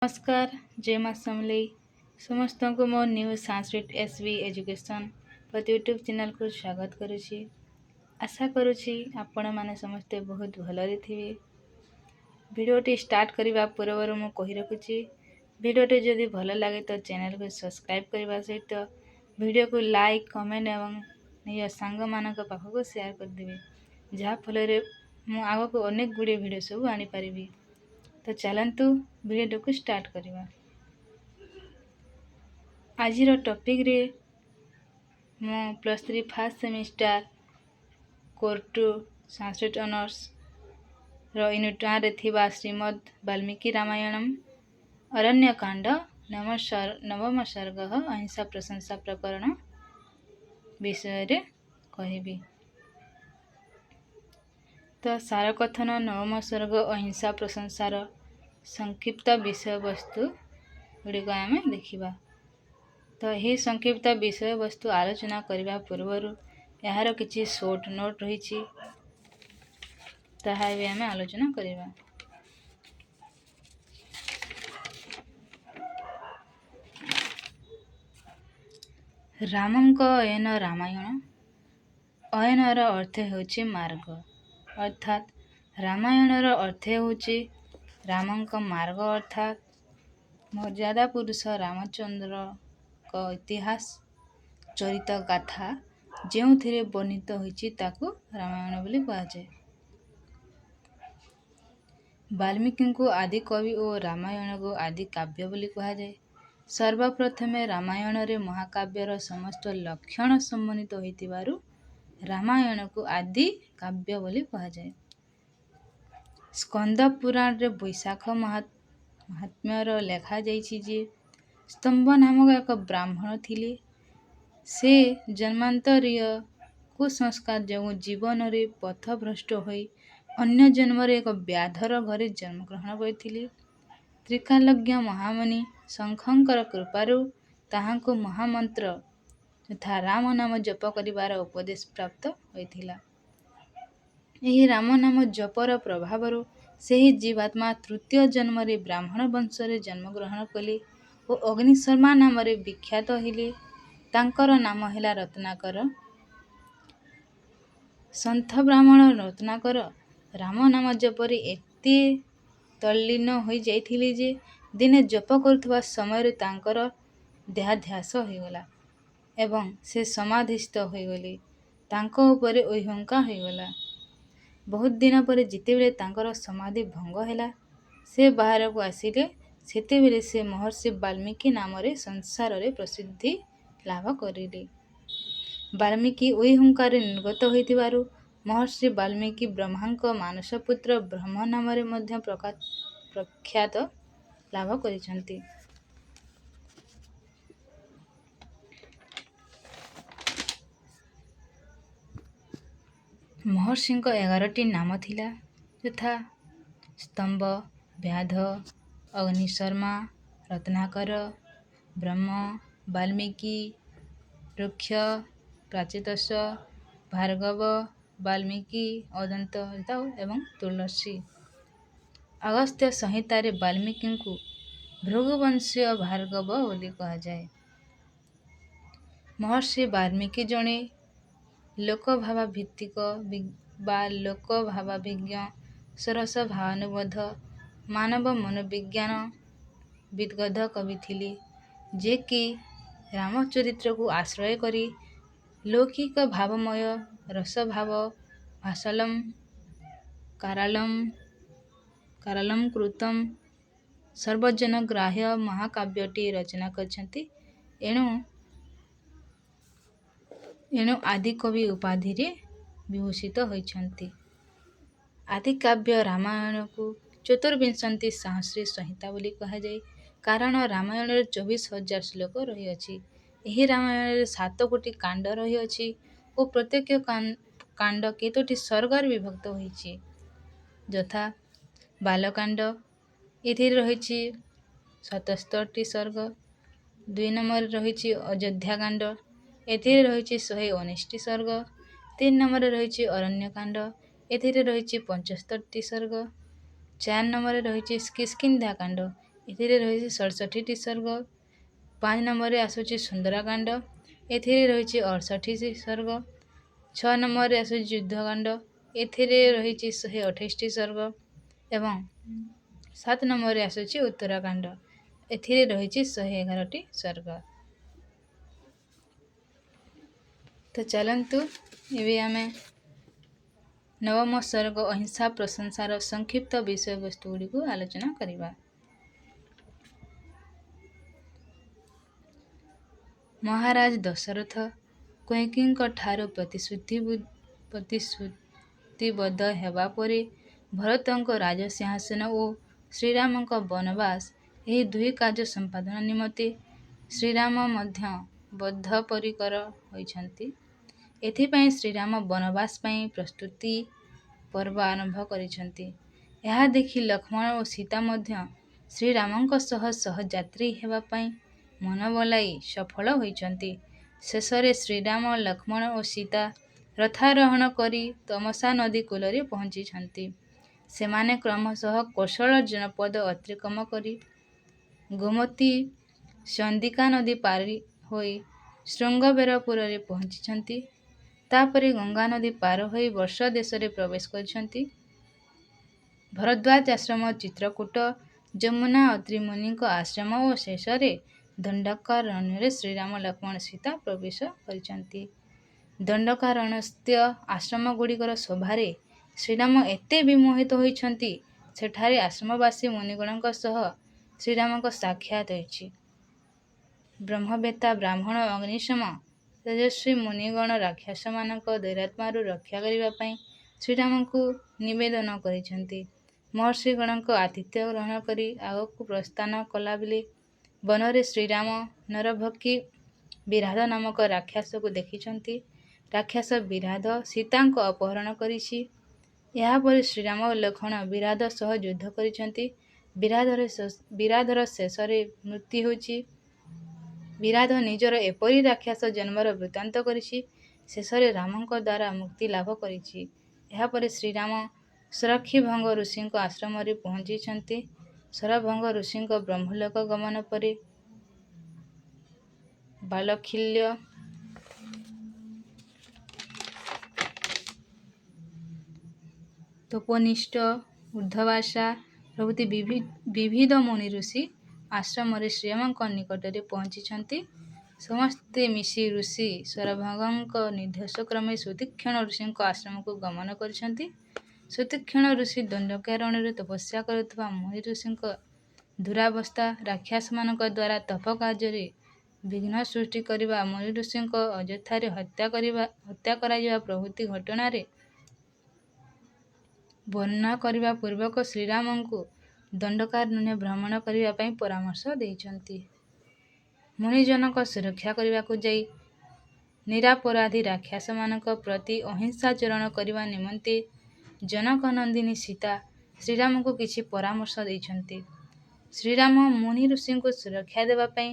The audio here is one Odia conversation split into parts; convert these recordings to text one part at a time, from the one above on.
नमस्कार जय माँ समलेई समस्त को मो न्यू संस्कृत एसवी एजुकेशन प्रति यूट्यूब चैनल को स्वागत करुछि। आशा करुछि आपण माने समस्ते बहुत भलरे थिबे। वीडियोटी स्टार्ट करबा पूर्व मु कहि रखुछि वीडियोटी जदि भल लगे तो चैनल को सब्सक्राइब करबा सहित वीडियो को लाइक कमेंट एवं निज सांग मानक पाखक शेयर कर देबे जहा फल मु आगो को अनेक गुडे वीडियो सब आनी परिबी। तो चलतु वीडियो को स्टार्ट करवा। आज टॉपिक रे मो +3 first semester core 2 Sanskrit honours unit 1 रे थिबा श्रीमद् वाल्मीकि रामायणम अरण्यकांड नवम सर्ग अहिंसा प्रशंसा प्रकरण विषय रे कहबी। तो सार कथन नवम सर्ग अहिंसा प्रशंसार संक्षिप्त विषय वस्तु गुड़िक आम देखा। तो यही संक्षिप्त विषय वस्तु आलोचना करने पूर्व यार किसी शॉर्ट नोट रही ताहा भी आम आलोचना करवा। रामंक अयन रामायण अयनर अर्थ होछि मार्ग अर्थात रामायणर अर्थ होछि रामंक मार्ग अर्थात मर्यादा पुरुष रामचंद्र का इतिहास चरित गाथा जो वर्णित होइछि ताकू रामायण बोली कहुए। वाल्मीकि को आदि कवि और रामायण को आदि काव्य बोली कहुए। सर्वप्रथम रामायण रे महाकाव्यर समस्त लक्षण सम्मानित होइतिबारु रामायण को आदि काव्य बोली कहुए। स्कंद पुराण रे वैशाख महात्म्यर लेखा जाइछि जे स्तंभ नामक एक ब्राह्मण थिले। से जन्मांतरीय कुसंस्कार जो जीवन रे पथभ्रष्ट होई अन्य जन्म रे एक व्याधर घरे जन्म ग्रहण करथिले। त्रिकालज्ञ महामुनि शंखंकर कृपारु ताहांको महामंत्र तथा राम नाम जप करिवार उपदेश प्राप्त होइथिला। एही राम नाम जपर प्रभावरु सेही जीवात्मा तृतीय जन्म रे ब्राह्मण वंश रे जन्म ग्रहण कले और अग्निशर्मा नाम रे विख्यात हेले। तांकर नाम हेला रत्नाकर। सन्थ ब्राह्मण रत्नाकर राम नाम जपरे एते तल्लीन होई जाइथिले जे दिने जप करुवा समय तांकर देहाध्यास होइगला एवं से समाधिस्थ होइगले। तांको उपरे ओहंका होइगला। बहुत दिन पर जितेबेले तांकर समाधि भंग हैला से बाहर को आसिले सेतेबेले से महर्षि वाल्मीकि नाम रे संसार रे प्रसिद्धि लाभ करिले। वाल्मीकि ओहंकार निर्गत होइतिबारु महर्षि वाल्मीकि ब्रह्मांक मानस पुत्र ब्रह्म नाम रे मध्य प्रख्यात लाभ करिसंती। महर्षिंक 11टी नाम थिला यथा स्तंभ, व्याध, अग्निशर्मा, रत्नाकर, ब्रह्म, वाल्मीकि, रुक्ष, प्राचेतस, भार्गव, वाल्मीकि, अदंत एवं तुलसी। अगस्त्य संहिता रे वाल्मीकि को भृगुवंशीय भार्गव बोली कहा जाए। महर्षि वाल्मीकि जणे लोकभावा भित्तिक बा लोकभावाभिज्ञ सरस भावानुबोध मानव मनोविज्ञान विदग्ध कवि थिले जे कि रामचरित्र को आश्रय करी लौकिक भावमय रसभाव भाषलम कारालम कृतम सर्वजन ग्राह्य महाकाव्यटी रचना करछंती। एणु आदि कवि उपाधि रे विभूषित होइछंती। आदि काव्य रामायण को चतुर्विंशति सहस्री संहिता बोली कहा जाए कारण रामायण रे 24,000 श्लोक रही अछि। एही रामायण रे 7 कोटी कांड रही अछि और प्रत्येक कांड केतोटी सर्गर विभक्त होइछि यथा बालकांड एथिरे रहिछि 77टी सर्ग। 2 नंबर रहिछि अयोध्याकांड एथिरे रहिछि 119टी सर्ग। 3 नंबर रहिछि अरण्यकांड एथिरे रहिछि 75टी सर्ग। 4 नंबर रहिछि किष्किंधा कांड ଏଥିରେ ରହିଛି 67ଟି ସର୍ଗ। 5 ନମ୍ବରରେ ଆସୁଛି ସୁନ୍ଦରାକାଣ୍ଡ, ଏଥିରେ ରହିଛି 68ଟି ସର୍ଗ। 6 ନମ୍ବରରେ ଆସୁଛି ଯୁଦ୍ଧକାଣ୍ଡ, ଏଥିରେ ରହିଛି 128ଟି ସର୍ଗ। ଏବଂ 7 ନମ୍ବରରେ ଆସୁଛି ଉତ୍ତରାକାଣ୍ଡ, ଏଥିରେ ରହିଛି 111ଟି ସର୍ଗ। ତ ଚାଲନ୍ତୁ ଏବେ ଆମେ ନବମ ସର୍ଗ ଅହିଂସା ପ୍ରଶଂସାର ସଂକ୍ଷିପ୍ତ ବିଷୟବସ୍ତୁ ଗୁଡ଼ିକୁ ଆଲୋଚନା କରିବା। ମହାରାଜ ଦଶରଥ କୈକେୟୀଙ୍କ ଠାରୁ ପ୍ରତିଶ୍ରୁତିବଦ୍ଧ ହେବା ପରେ ଭରତଙ୍କ ରାଜସିଂହାସନ ଓ ଶ୍ରୀରାମଙ୍କ ବନବାସ, ଏହି ଦୁଇ କାର୍ଯ୍ୟ ସମ୍ପାଦନ ନିମନ୍ତେ ଶ୍ରୀରାମ ମଧ୍ୟ ବଦ୍ଧପରିକର ହୋଇଛନ୍ତି। ଏଥିପାଇଁ ଶ୍ରୀରାମ ବନବାସ ପାଇଁ ପ୍ରସ୍ତୁତି ପର୍ବ ଆରମ୍ଭ କରିଛନ୍ତି। ଏହା ଦେଖି ଲକ୍ଷ୍ମଣ ଓ ସୀତା ମଧ୍ୟ ଶ୍ରୀରାମଙ୍କ ସହ ସହଯାତ୍ରୀ ହେବା ପାଇଁ ମନ ବଳାଇ ସଫଳ ହୋଇଛନ୍ତି। ଶେଷରେ ଶ୍ରୀରାମ, ଲକ୍ଷ୍ମଣ ଓ ସୀତା ରଥାରୋହଣ କରି ତମସା ନଦୀ କୂଳରେ ପହଞ୍ଚିଛନ୍ତି। ସେମାନେ କ୍ରମଶଃ କୋଶଳ ଜନପଦ ଅତିକ୍ରମ କରି ଗୋମତୀ ଚଣ୍ଡିକା ନଦୀ ପାରି ହୋଇ ଶୃଙ୍ଗବେରପୁରରେ ପହଞ୍ଚିଛନ୍ତି। ତାପରେ ଗଙ୍ଗା ନଦୀ ପାର ହୋଇ ବର୍ଷ ଦେଶରେ ପ୍ରବେଶ କରିଛନ୍ତି। ଭରଦ୍ୱାଜ ଆଶ୍ରମ, ଚିତ୍ରକୂଟ, ଯମୁନା, ଅତ୍ରି ମୁନିଙ୍କ ଆଶ୍ରମ ଓ ଶେଷରେ ଦଣ୍ଡକାରଣ୍ୟରେ ଶ୍ରୀରାମ, ଲକ୍ଷ୍ମଣ, ସୀତା ପ୍ରବେଶ କରିଛନ୍ତି। ଦଣ୍ଡକାରଣ୍ୟସ୍ଥ ଆଶ୍ରମଗୁଡ଼ିକର ଶୋଭାରେ ଶ୍ରୀରାମ ଏତେ ବିମୋହିତ ହୋଇଛନ୍ତି, ସେଠାରେ ଆଶ୍ରମବାସୀ ମୁନିଗଣଙ୍କ ସହ ଶ୍ରୀରାମଙ୍କ ସାକ୍ଷାତ ହୋଇଛି। ବ୍ରହ୍ମବେତ୍ତା ବ୍ରାହ୍ମଣ, ଅଗ୍ନିଶମ, ତେଜସ୍ୱୀ ମୁନିଗଣ ରାକ୍ଷସମାନଙ୍କ ଦୈରାତ୍ମ୍ୟରୁ ରକ୍ଷା କରିବା ପାଇଁ ଶ୍ରୀରାମଙ୍କୁ ନିବେଦନ କରିଛନ୍ତି। ମହର୍ଷିଗଣଙ୍କ ଆତିଥ୍ୟ ଗ୍ରହଣ କରି ଆଗକୁ ପ୍ରସ୍ଥାନ କଲାବେଳେ ବନରେ ଶ୍ରୀରାମ ନରଭକ୍ଷୀ ବିରାଧ ନାମକ ରାକ୍ଷସକୁ ଦେଖିଛନ୍ତି। ରାକ୍ଷସ ବିରାଧ ସୀତାଙ୍କ ଅପହରଣ କରିଛି। ଏହାପରେ ଶ୍ରୀରାମ ଓ ଲକ୍ଷ୍ମଣ ବିରାଧ ସହ ଯୁଦ୍ଧ କରିଛନ୍ତି। ବିରାଧର ଶେଷରେ ମୃତ୍ୟୁ ହେଉଛି। ବିରାଧ ନିଜର ଏପରି ରାକ୍ଷସ ଜନ୍ମର ବୃତ୍ତାନ୍ତ କରିଛି। ଶେଷରେ ରାମଙ୍କ ଦ୍ୱାରା ମୁକ୍ତି ଲାଭ କରିଛି। ଏହାପରେ ଶ୍ରୀରାମ ଶରକ୍ଷୀଭଙ୍ଗ ଋଷିଙ୍କ ଆଶ୍ରମରେ ପହଞ୍ଚିଛନ୍ତି। ଶରଭଙ୍ଗ ଋଷିଙ୍କ ବ୍ରହ୍ମଲୋକ ଗମନ ପରେ ବାଲଖିଲ୍ୟ, ତପୋନିଷ୍ଠ, ଉର୍ଦ୍ଧ୍ୱବାସା ପ୍ରଭୃତି ବିବିଧ ମୁନି ଋଷି ଆଶ୍ରମରେ ଶ୍ରୀରାମଙ୍କ ନିକଟରେ ପହଞ୍ଚିଛନ୍ତି। ସମସ୍ତେ ମିଶି ଋଷି ଶରଭଙ୍ଗଙ୍କ ନିର୍ଦ୍ଦେଶକ୍ରମେ ସୁତୀକ୍ଷ୍ଣ ଋଷିଙ୍କ ଆଶ୍ରମକୁ ଗମନ କରିଛନ୍ତି। ସୁତୀକ୍ଷ୍ଣ ଋଷି ଦଣ୍ଡକାରଣ୍ୟରେ ତପସ୍ୟା କରୁଥିବା ମୁନି ଋଷିଙ୍କ ଦୁରାବସ୍ଥା, ରାକ୍ଷସମାନଙ୍କ ଦ୍ୱାରା ତପ କାର୍ଯ୍ୟରେ ବିଘ୍ନ ସୃଷ୍ଟି କରିବା, ମୁନି ଋଷିଙ୍କ ଅଯଥାରେ ହତ୍ୟା କରାଯିବା ପ୍ରଭୃତି ଘଟଣାରେ ବର୍ଣ୍ଣନା କରିବା ପୂର୍ବକ ଶ୍ରୀରାମଙ୍କୁ ଦଣ୍ଡକାରଣ୍ୟ ଭ୍ରମଣ କରିବା ପାଇଁ ପରାମର୍ଶ ଦେଇଛନ୍ତି। ମୁନିଜନଙ୍କ ସୁରକ୍ଷା କରିବାକୁ ଯାଇ ନିରପରାଧୀ ରାକ୍ଷସମାନଙ୍କ ପ୍ରତି ଅହିଂସାଚରଣ କରିବା ନିମନ୍ତେ ଜନକ ନନ୍ଦିନୀ ସୀତା ଶ୍ରୀରାମଙ୍କୁ କିଛି ପରାମର୍ଶ ଦେଇଛନ୍ତି। ଶ୍ରୀରାମ ମୁନି ଋଷିଙ୍କୁ ସୁରକ୍ଷା ଦେବା ପାଇଁ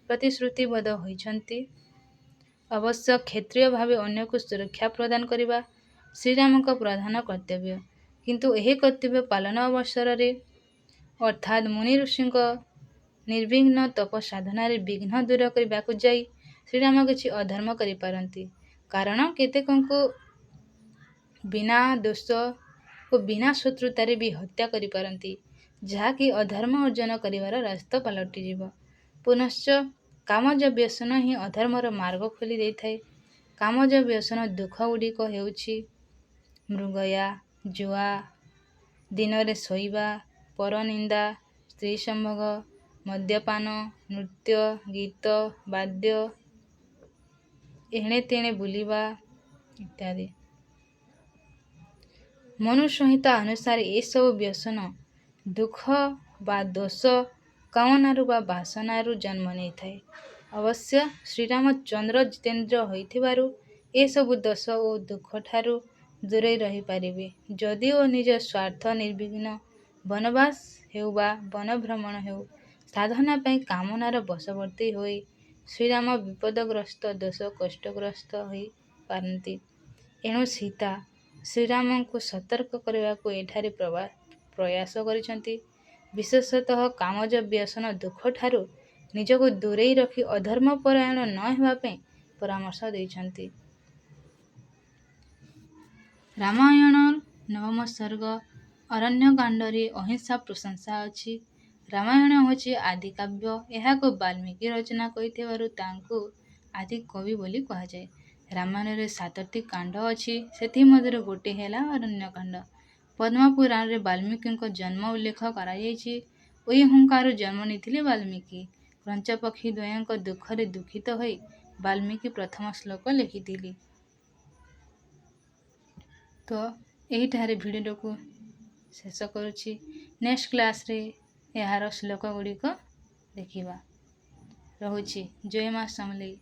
ପ୍ରତିଶ୍ରୁତିବଦ୍ଧ ହୋଇଛନ୍ତି। ଅବଶ୍ୟ କ୍ଷତ୍ରିୟ ଭାବେ ଅନ୍ୟକୁ ସୁରକ୍ଷା ପ୍ରଦାନ କରିବା ଶ୍ରୀରାମଙ୍କ ପ୍ରଧାନ କର୍ତ୍ତବ୍ୟ। କିନ୍ତୁ ଏହି କର୍ତ୍ତବ୍ୟ ପାଳନ ଅବସରରେ ଅର୍ଥାତ୍ ମୁନି ଋଷିଙ୍କ ନିର୍ବିଘ୍ନ ତପ ସାଧନାରେ ବିଘ୍ନ ଦୂର କରିବାକୁ ଯାଇ ଶ୍ରୀରାମ କିଛି ଅଧର୍ମ କରିପାରନ୍ତି। କାରଣ କେତେକଙ୍କୁ ବିନା ଦୋଷ ଓ ବିନା ଶତ୍ରୁତାରେ ବି ହତ୍ୟା କରିପାରନ୍ତି, ଯାହାକି ଅଧର୍ମ ଅର୍ଜନ କରିବାର ରାସ୍ତା ପାଲଟିଯିବ। ପୁନଶ୍ଚ କାମଜ ବ୍ୟସନ ହିଁ ଅଧର୍ମର ମାର୍ଗ ଖୋଲି ଦେଇଥାଏ। କାମଜ ବ୍ୟସନ ଦୁଃଖ ଗୁଡ଼ିକ ହେଉଛି ମୃଗୟା, ଜୁଆ, ଦିନରେ ଶୋଇବା, ପରନିନ୍ଦା, ସ୍ତ୍ରୀ ସମ୍ଭୋଗ, ମଦ୍ୟପାନ, ନୃତ୍ୟ, ଗୀତ, ବାଦ୍ୟ, ଏଣେ ତେଣେ ବୁଲିବା ଇତ୍ୟାଦି। ମନୁ ସଂହିତା ଅନୁସାରେ ଏସବୁ ବ୍ୟସନ ଦୁଃଖ ବା ଦୋଷ କାମନାରୁ ବା ବାସନାରୁ ଜନ୍ମ ନେଇଥାଏ। ଅବଶ୍ୟ ଶ୍ରୀରାମଚନ୍ଦ୍ର ଜିତେନ୍ଦ୍ର ହୋଇଥିବାରୁ ଏସବୁ ଦୋଷ ଓ ଦୁଃଖଠାରୁ ଦୂରେଇ ରହିପାରିବେ। ଯଦିଓ ନିଜ ସ୍ୱାର୍ଥ ନିର୍ବିଘ୍ନ ବନବାସ ହେଉ ବା ବନଭ୍ରମଣ ହେଉ, ସାଧନା ପାଇଁ କାମନାର ବଶବର୍ତ୍ତୀ ହୋଇ ଶ୍ରୀରାମ ବିପଦଗ୍ରସ୍ତ, ଦୋଷ କଷ୍ଟଗ୍ରସ୍ତ ହୋଇପାରନ୍ତି। ଏଣୁ ସୀତା ଶ୍ରୀରାମଙ୍କୁ ସତର୍କ କରିବାକୁ ଏଠାରେ ପ୍ରୟାସ କରିଛନ୍ତି। ବିଶେଷତଃ କାମଜ ବ୍ୟସନ ଦୁଃଖଠାରୁ ନିଜକୁ ଦୂରେଇ ରଖି ଅଧର୍ମ ପରାୟଣ ନ ହେବା ପାଇଁ ପରାମର୍ଶ ଦେଇଛନ୍ତି। ରାମାୟଣ ନବମ ସର୍ଗ ଅରଣ୍ୟକାଣ୍ଡରେ ଅହିଂସା ପ୍ରଶଂସା ଅଛି। ରାମାୟଣ ହେଉଛି ଆଦି କାବ୍ୟ। ଏହାକୁ ବାଲ୍ମୀକି ରଚନା କରିଥିବାରୁ ତାଙ୍କୁ ଆଦି କବି ବୋଲି କୁହାଯାଏ। ରାମାୟଣରେ 7ଟି କାଣ୍ଡ ଅଛି। ସେଥିମଧ୍ୟରୁ ଗୋଟିଏ ହେଲା ଅରଣ୍ୟକାଣ୍ଡ। ପଦ୍ମ ପୁରାଣରେ ବାଲ୍ମୀକିଙ୍କ ଜନ୍ମ ଉଲ୍ଲେଖ କରାଯାଇଛି। ଉଇହୁଙ୍କାରୁ ଜନ୍ମ ନେଇଥିଲେ ବାଲ୍ମୀକି। କ୍ରଞ୍ଚ ପକ୍ଷୀ ଦ୍ୱୟଙ୍କ ଦୁଃଖରେ ଦୁଃଖିତ ହୋଇ ବାଲ୍ମୀକି ପ୍ରଥମ ଶ୍ଲୋକ ଲେଖିଥିଲେ। ତ ଏହିଠାରେ ଭିଡ଼ିଓକୁ ଶେଷ କରୁଛି। ନେକ୍ସଟ କ୍ଲାସ୍ରେ ଏହାର ଶ୍ଲୋକ ଗୁଡ଼ିକ ଦେଖିବା। ରହୁଛି। ଜୟ ମା ସମଲେଇ।